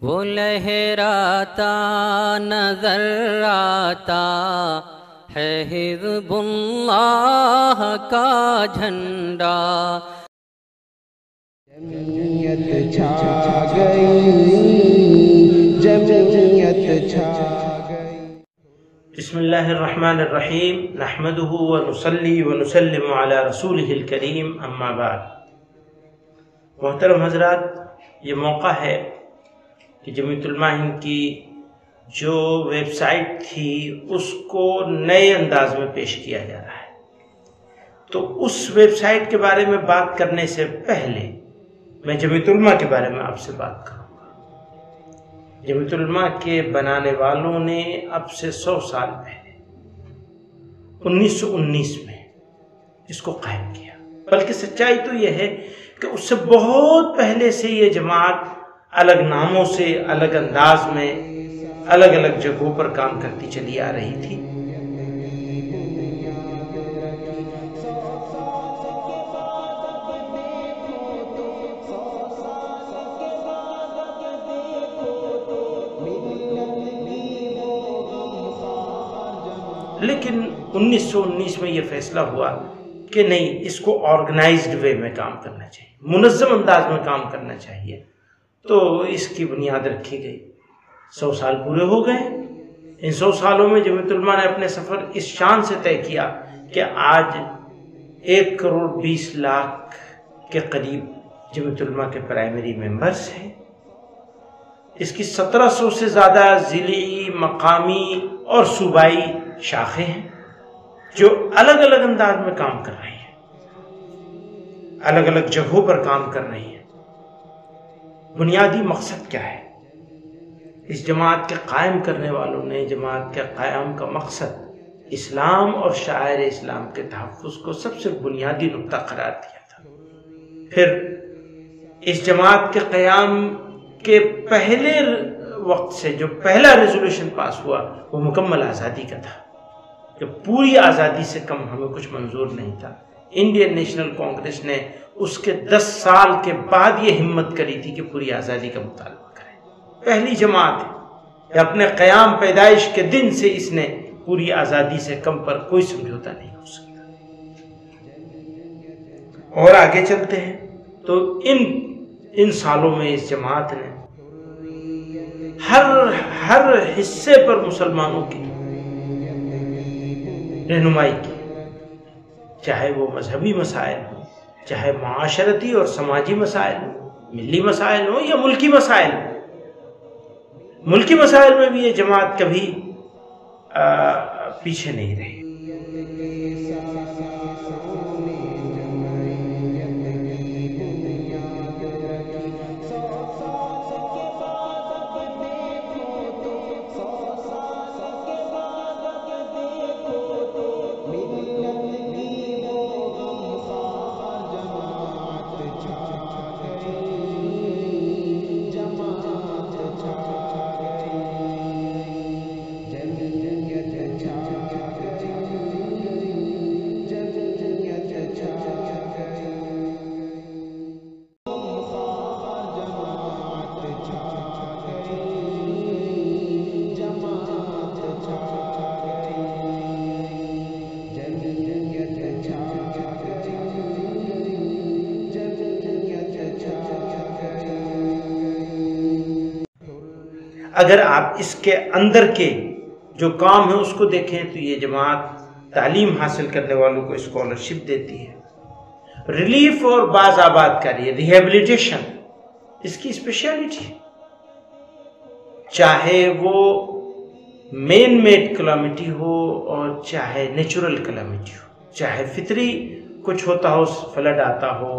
وہ لہراتا نظر آتا ہے حزب اللہ کا جھنڈا۔ جمعیت چھا گئی، جمعیت چھا گئی۔ بسم اللہ الرحمن الرحیم، نحمدہ ونصلی ونسلم علی رسولہ الکریم، اما بعد۔ محترم حضرات، یہ موقع ہے کہ جمعیت علماء ہند کی جو ویب سائٹ تھی اس کو نئے انداز میں پیش کیا جا رہا ہے۔ تو اس ویب سائٹ کے بارے میں بات کرنے سے پہلے میں جمعیت علماء کے بارے میں آپ سے بات کروں گا۔ جمعیت علماء کے بنانے والوں نے اب سے 100 سال پہلے 1919 میں اس کو قائم کیا، بلکہ سچائی تو یہ ہے کہ اس سے بہت پہلے سے یہ جماعت الگ ناموں سے، الگ انداز میں، الگ الگ جگہوں پر کام کرتی چلی آ رہی تھی۔ لیکن 1919 میں یہ فیصلہ ہوا کہ نہیں، اس کو آرگنائزڈ وے میں کام کرنا چاہیے، منظم انداز میں کام کرنا چاہیے۔ تو اس کی بنیاد رکھی گئی۔ 100 سال پورے ہو گئے۔ ان 100 سالوں میں جمعیت علماء نے اپنے سفر اس شان سے طے کیا کہ آج 1 کروڑ 20 لاکھ کے قریب جمعیت علماء کے پرائمری ممبرز ہیں۔ اس کی 1700 سے زیادہ ضلعی، مقامی اور صوبائی شاخیں ہیں جو الگ الگ انداز میں کام کر رہی ہیں، الگ الگ جگہوں پر کام کر رہی ہیں۔ بنیادی مقصد کیا ہے؟ اس جماعت کے قائم کرنے والوں نے جماعت کے قیام کا مقصد اسلام اور شعائر اسلام کے تحفظ کو سب سے بنیادی نقطہ قرار دیا تھا۔ پھر اس جماعت کے قیام کے پہلے وقت سے جو پہلا ریزولوشن پاس ہوا وہ مکمل آزادی کا تھا، کہ پوری آزادی سے کم ہمیں کچھ منظور نہیں تھا۔ انڈین نیشنل کانگریس نے اس کے 10 سال کے بعد یہ ہمت کری تھی کہ پوری آزادی کا مطالبہ کرے۔ پہلی جماعت ہے کہ اپنے قیام پیدائش کے دن سے اس نے پوری آزادی سے کم پر کوئی سمجھوتا نہیں ہو سکتا۔ اور آگے چلتے ہیں تو ان سالوں میں اس جماعت نے ہر حصے پر مسلمانوں کی رہنمائی کی، چاہے وہ مذہبی مسائل ہوں، چاہے معاشرتی اور سماجی مسائل ہوں، ملی مسائل ہوں یا ملکی مسائل ہوں۔ ملکی مسائل میں بھی یہ جماعت کبھی پیچھے نہیں رہی۔ اگر آپ اس کے اندر کے جو کام ہے اس کو دیکھیں تو یہ جماعت تعلیم حاصل کرنے والوں کو اسکالرشپ دیتی ہے، ریلیف اور باز آباد کاری، ریہیبلیٹیشن اس کی اسپیشلٹی، چاہے وہ مین میڈ کلامٹی ہو اور چاہے نیچرل کلامٹی ہو، چاہے فطری کچھ ہوتا ہو، فلڈ آتا ہو،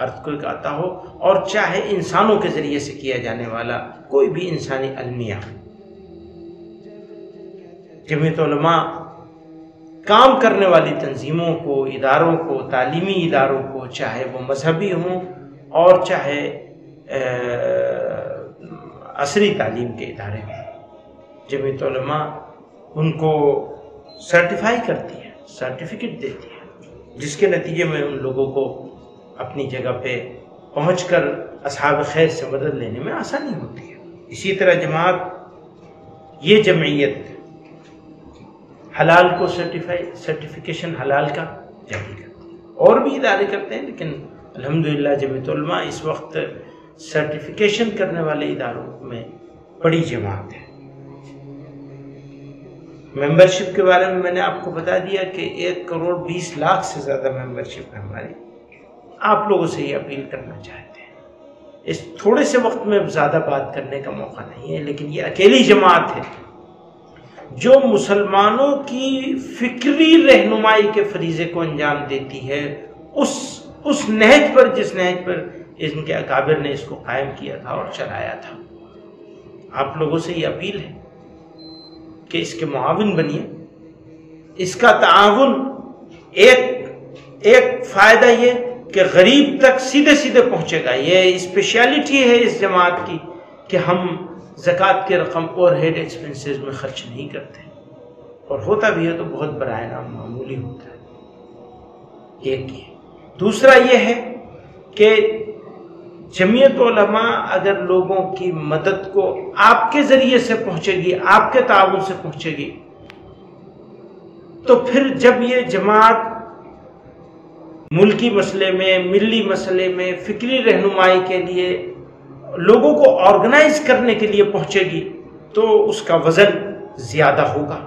ارتھکویک آتا ہو، اور چاہے انسانوں کے ذریعے سے کیا جانے والا کوئی بھی انسانی المیہ۔ جمعیت علماء کام کرنے والی تنظیموں کو، اداروں کو، تعلیمی اداروں کو، چاہے وہ مذہبی ہوں اور چاہے عصری تعلیم کے ادارے ہوں، جمعیت علماء ان کو سرٹیفائی کرتی ہے، سرٹیفکیٹ دیتی ہے، جس کے نتیجے میں ان لوگوں کو اپنی جگہ پہ پہنچ کر اصحاب خیر سے مدد لینے میں آسانی ہوتی ہے۔ اسی طرح جماعت یہ جمعیت حلال کو سرٹیفیکیشن حلال کا جاری کرتی ہے، اور بھی ادارے کرتے ہیں، لیکن الحمدللہ جمعیت علماء اس وقت سرٹیفیکیشن کرنے والے اداروں میں بڑی جماعت ہے۔ ممبرشپ کے بارے میں نے آپ کو بتا دیا کہ 1,20,00,000 سے زیادہ ممبرشپ ہے ہماری۔ آپ لوگوں سے یہ اپیل کرنا چاہتے ہیں، اس تھوڑے سے وقت میں زیادہ بات کرنے کا موقع نہیں ہے، لیکن یہ اکیلی جماعت ہے جو مسلمانوں کی فکری رہنمائی کے فریضے کو انجام دیتی ہے، اس نہج پر جس نہج پر ان کے اکابر نے اس کو قائم کیا تھا اور چلایا تھا۔ آپ لوگوں سے یہ اپیل ہے کہ اس کے معاون بنیے۔ اس کا تعاون ایک فائدہ یہ کہ غریب تک سیدھے سیدھے پہنچے گا۔ یہ اسپیشلٹی ہے اس جماعت کی کہ ہم زکوٰۃ کی رقم اوور ہیڈ ایکسپنسز میں خرچ نہیں کرتے، اور ہوتا بھی ہے تو بہت برائے نام معمولی ہوتا ہے۔ ایک یہ دوسرا یہ ہے کہ جمعیت علماء اگر لوگوں کی مدد کو آپ کے ذریعے سے پہنچے گی، آپ کے تعاون سے پہنچے گی، تو پھر جب یہ جماعت ملکی مسئلے میں، ملی مسئلے میں فکری رہنمائی کے لیے لوگوں کو آرگنائز کرنے کے لیے پہنچے گی تو اس کا وزن زیادہ ہوگا۔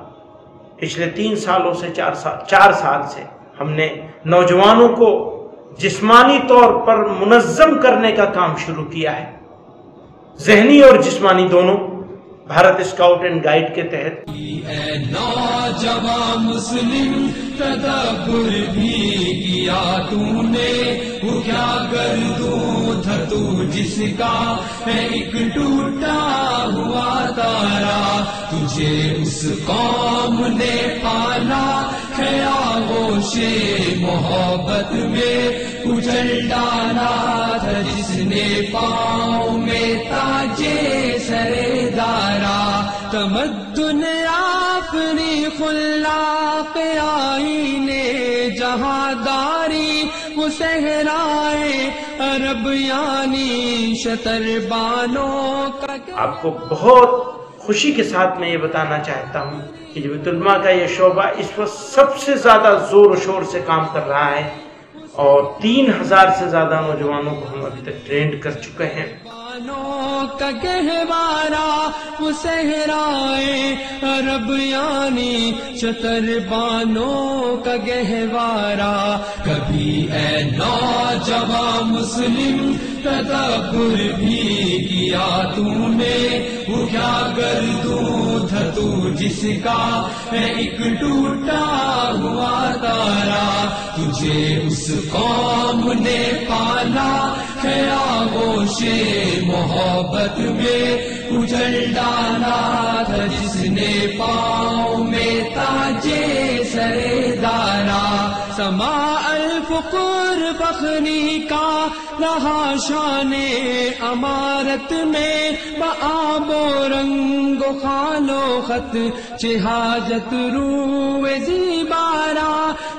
پچھلے 3 سالوں سے 4 سال سے ہم نے نوجوانوں کو جسمانی طور پر منظم کرنے کا کام شروع کیا ہے، ذہنی اور جسمانی دونوں، بھارت اسکاؤٹ اینڈ گائیڈ کے تحت۔ اے نوجوان مسلم تدبر بھی کیا تو نے، وہ کیا گردوں تھا تو جس کا ہے ایک ٹوٹا ہوا تارا، تجھے اس قوم نے پالا ہے آغوش محبت میں، کچل ڈالا تھا جس نے پاؤں میں تاجے سرے دارا، تمدن اپنی خلاق آئینے جہانداری، وہ صحرائے عرب یعنی شتر بانوں کا۔ آپ کو بہت خوشی کے ساتھ میں یہ بتانا چاہتا ہوں کہ جمعیت علماء کا یہ شعبہ اس وقت سب سے زیادہ زور و شور سے کام کر رہا ہے، اور 3,000 سے زیادہ نوجوانوں کو ہم ابھی تک ٹرینڈ کر چکے ہیں۔ کا گہوارا وہ صحرائے عرب یعنی شتر بانوں کا گہوارا، کبھی اے نوجوان مسلم تدبر بھی کیا تو نے، وہ کیا گردوں تھا تو جس کا ہے ایک ٹوٹا ہوا تارا، تجھے اس قوم نے پالا ہے آغوش محبت میں، کچل ڈالا تھا جس نے پاؤں میں تاجے سرے دارا، سما الفقر فخری کا رہا شان امارت میں، بآب و رنگ و خال و خط چہاجت رو زیبارا،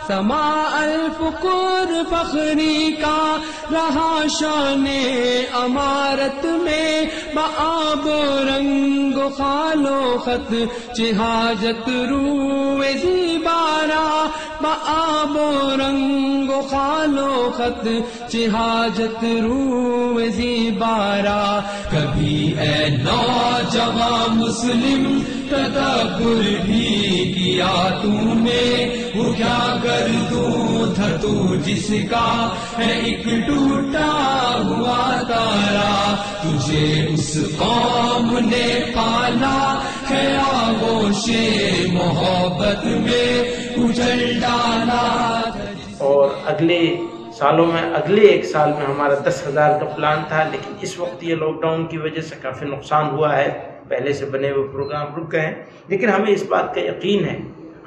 سما الفقر فخری کا رہا شان امارت میں، بآب و رنگ و خال و خط چہاجت رو زیبارا، بآب و رنگ و خال و خط چہاجت رو زیبارا، کبھی اے نوجوان مسلم تدبر بھی کیا تو نے، وہ کیا گردوں تھا تو جس کا ہے ایک ٹوٹا ہوا تارا، تجھے اس قوم نے پالا ہے آغوش محبت میں، کچل ڈالا۔ اور اگلے سالوں میں، اگلے 1 سال میں ہمارا 10,000 کا پلان تھا، لیکن اس وقت یہ لاک ڈاؤن کی وجہ سے کافی نقصان ہوا ہے، پہلے سے بنے ہوئے پروگرام رک گئے ہیں، لیکن ہمیں اس بات کا یقین ہے،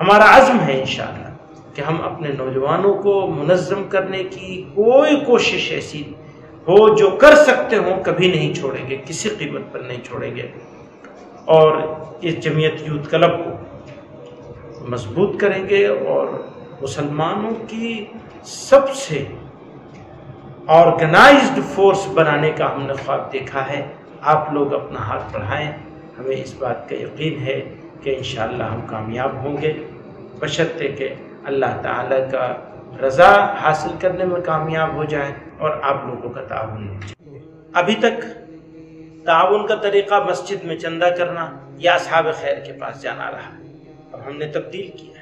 ہمارا عزم ہے انشاءاللہ کہ ہم اپنے نوجوانوں کو منظم کرنے کی کوئی کوشش ایسی ہو جو کر سکتے ہوں کبھی نہیں چھوڑیں گے، کسی قیمت پر نہیں چھوڑیں گے، اور اس جمعیت یوتھ کلب کو مضبوط کریں گے، اور مسلمانوں کی سب سے آرگنائزڈ فورس بنانے کا ہم نے خواب دیکھا ہے، آپ لوگ اپنا ہاتھ بڑھائیں، ہمیں اس بات کا یقین ہے کہ انشاءاللہ ہم کامیاب ہوں گے، بشرطے کہ اللہ تعالیٰ کا رضا حاصل کرنے میں کامیاب ہو جائے اور آپ لوگوں کا تعاون ہو جائے۔ ابھی تک تعاون کا طریقہ مسجد میں چندہ کرنا یا اصحاب خیر کے پاس جانا رہا، اب ہم نے تبدیل کیا ہے،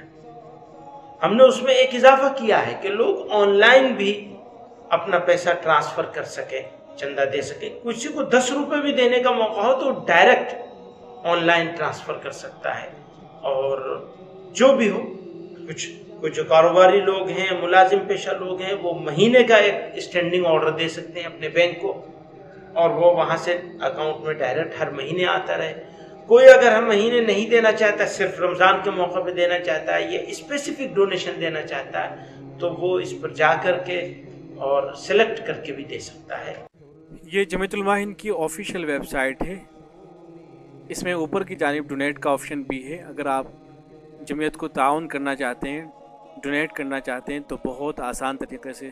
ہم نے اس میں ایک اضافہ کیا ہے کہ لوگ آن لائن بھی اپنا پیسہ ٹرانسفر کر سکیں، چندہ دے سکیں۔ کسی کو 10 روپے بھی دینے کا موقع ہو تو ڈائریکٹ آن لائن ٹرانسفر کر سکتا ہے، اور جو بھی ہو، کچھ جو کاروباری لوگ ہیں، ملازم پیشہ لوگ ہیں، وہ مہینے کا ایک اسٹینڈنگ آرڈر دے سکتے ہیں اپنے بینک کو، اور وہ وہاں سے اکاؤنٹ میں ڈائریکٹ ہر مہینے آتا رہے۔ کوئی اگر ہر مہینے نہیں دینا چاہتا، صرف رمضان کے موقع پہ دینا چاہتا ہے یا اسپیسیفک ڈونیشن دینا چاہتا ہے، تو وہ اس پر جا کر کے اور سلیکٹ کر کے بھی دے سکتا ہے۔ یہ جمعیت علماء ہند کی آفیشیل ویب سائٹ ہے، اس میں اوپر کی جانب ڈونیٹ کا آپشن بھی ہے۔ اگر آپ جمعیت کو تعاون کرنا چاہتے ہیں، ڈونیٹ کرنا چاہتے ہیں، تو بہت آسان طریقے سے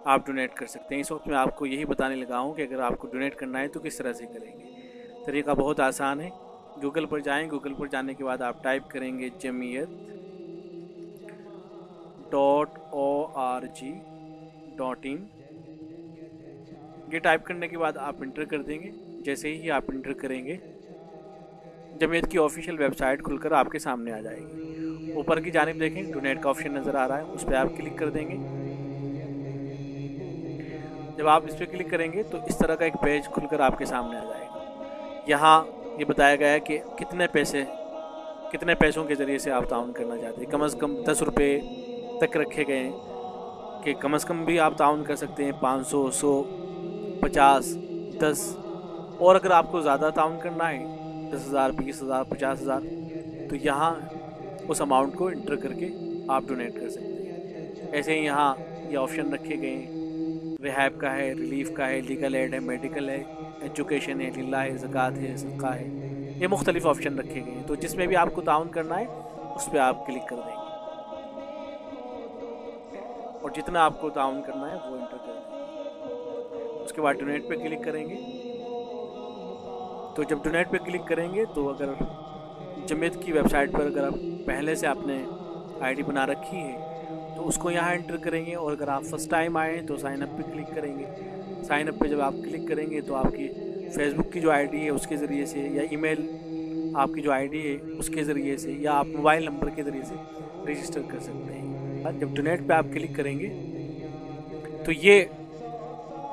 آپ ڈونیٹ کر سکتے ہیں۔ اس وقت میں آپ کو یہی بتانے لگا ہوں کہ اگر آپ کو ڈونیٹ کرنا ہے تو کس طرح سے کریں گے۔ طریقہ بہت آسان ہے، گوگل پر جائیں، گوگل پر جانے کے بعد آپ ٹائپ کریں گے jamiat.org.in۔ یہ ٹائپ کرنے کے بعد آپ انٹر کر دیں گے۔ جیسے ہی آپ انٹر کریں گے، جمعیت کی آفیشیل ویب سائٹ کھل کر آپ کے سامنے آ جائے گی۔ اوپر کی جانب دیکھیں ڈونیٹ کا آپشن نظر آ رہا ہے، اس پہ آپ کلک کر دیں گے۔ جب آپ اس پہ کلک کریں گے تو اس طرح کا ایک پیج کھل کر آپ کے سامنے آ جائے گا۔ یہاں یہ بتایا گیا ہے کہ کتنے پیسوں کے ذریعے سے آپ تعاون کرنا چاہتے ہیں۔ کم از کم 10 روپے تک رکھے گئے ہیں کہ کم از کم بھی آپ تعاون کر سکتے ہیں، 500، 100، 50، 10، اور اگر آپ کو زیادہ تعاون کرنا ہے 10,000، 20,000، 50,000، تو یہاں اس اماؤنٹ کو انٹر کر کے آپ ڈونیٹ کر سکتے ہیں۔ ایسے ہی یہاں یہ آپشن رکھے گئے ہیں، ریہاب کا ہے، ریلیف کا ہے، لیگل ایڈ ہے، میڈیکل ہے، ایجوکیشن ہے، للہ ہے، زکوٰۃ ہے، صدقہ ہے، یہ مختلف آپشن رکھے گئے ہیں۔ تو جس میں بھی آپ کو تعاون کرنا ہے اس پہ آپ کلک کر دیں گے، اور جتنا آپ کو تعاون کرنا ہے وہ انٹر کر دیں گے۔ اس کے بعد ڈونیٹ پہ کلک کریں گے۔ تو جب ڈونیٹ پہ کلک کریں گے تو اگر جمعیت کی ویب سائٹ پر اگر آپ پہلے سے آپ نے آئی ڈی بنا رکھی ہے تو اس کو یہاں انٹر کریں گے، اور اگر آپ فرسٹ ٹائم آئے ہیں تو سائن اپ پہ کلک کریں گے۔ سائن اپ پہ جب آپ کلک کریں گے تو آپ کی فیس بک کی جو آئی ڈی ہے اس کے ذریعے سے، یا ای میل آپ کی جو آئی ڈی ہے اس کے ذریعے سے، یا آپ موبائل نمبر کے ذریعے سے رجسٹر کر سکتے ہیں۔ جب ڈونیٹ پہ آپ کلک کریں گے تو یہ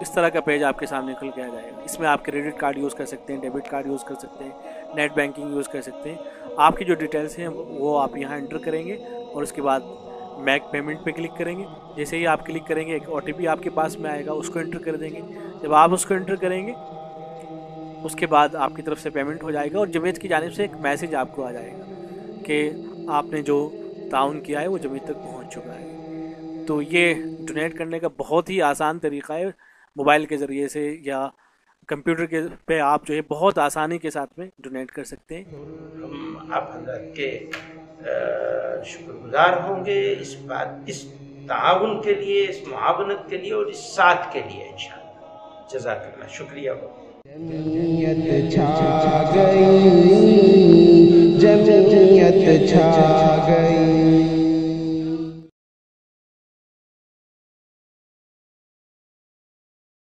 اس طرح کا پیج آپ کے سامنے کھل کے آ جائے گا۔ اس میں آپ کریڈٹ کارڈ یوز کر سکتے ہیں، ڈیبٹ کارڈ یوز کر سکتے ہیں، نیٹ بینکنگ یوز کر سکتے ہیں۔ آپ کی جو ڈیٹیلس ہیں وہ آپ یہاں انٹر کریں گے، اور اس کے بعد میک پیمنٹ پہ کلک کریں گے۔ جیسے ہی آپ کلک کریں گے ایک OTP آپ کے پاس میں آئے گا، اس کو انٹر کر دیں گے۔ جب آپ اس کو انٹر کریں گے اس کے بعد آپ کی طرف سے پیمنٹ ہو جائے گا، اور جمعیت کی جانب سے ایک میسج آپ کو آ جائے گا کہ آپ نے جو تعاون کیا ہے وہ جمعیت تک پہنچ چکا ہے۔ تو یہ ڈونیٹ کرنے کا بہت ہی آسان طریقہ ہے، موبائل کے ذریعے سے یا کمپیوٹر کے پہ آپ جو ہے بہت آسانی کے ساتھ میں ڈونیٹ کر سکتے ہیں۔ ہم آپ حضرات کے شکر گزار ہوں گے اس تعاون کے لیے، اس معاونت کے لیے اور اس ساتھ کے لیے انشاءاللہ۔ جزاک اللہ، شکریہ بہت۔ جمعیت چھا گئی، جمعیت چھا گئی۔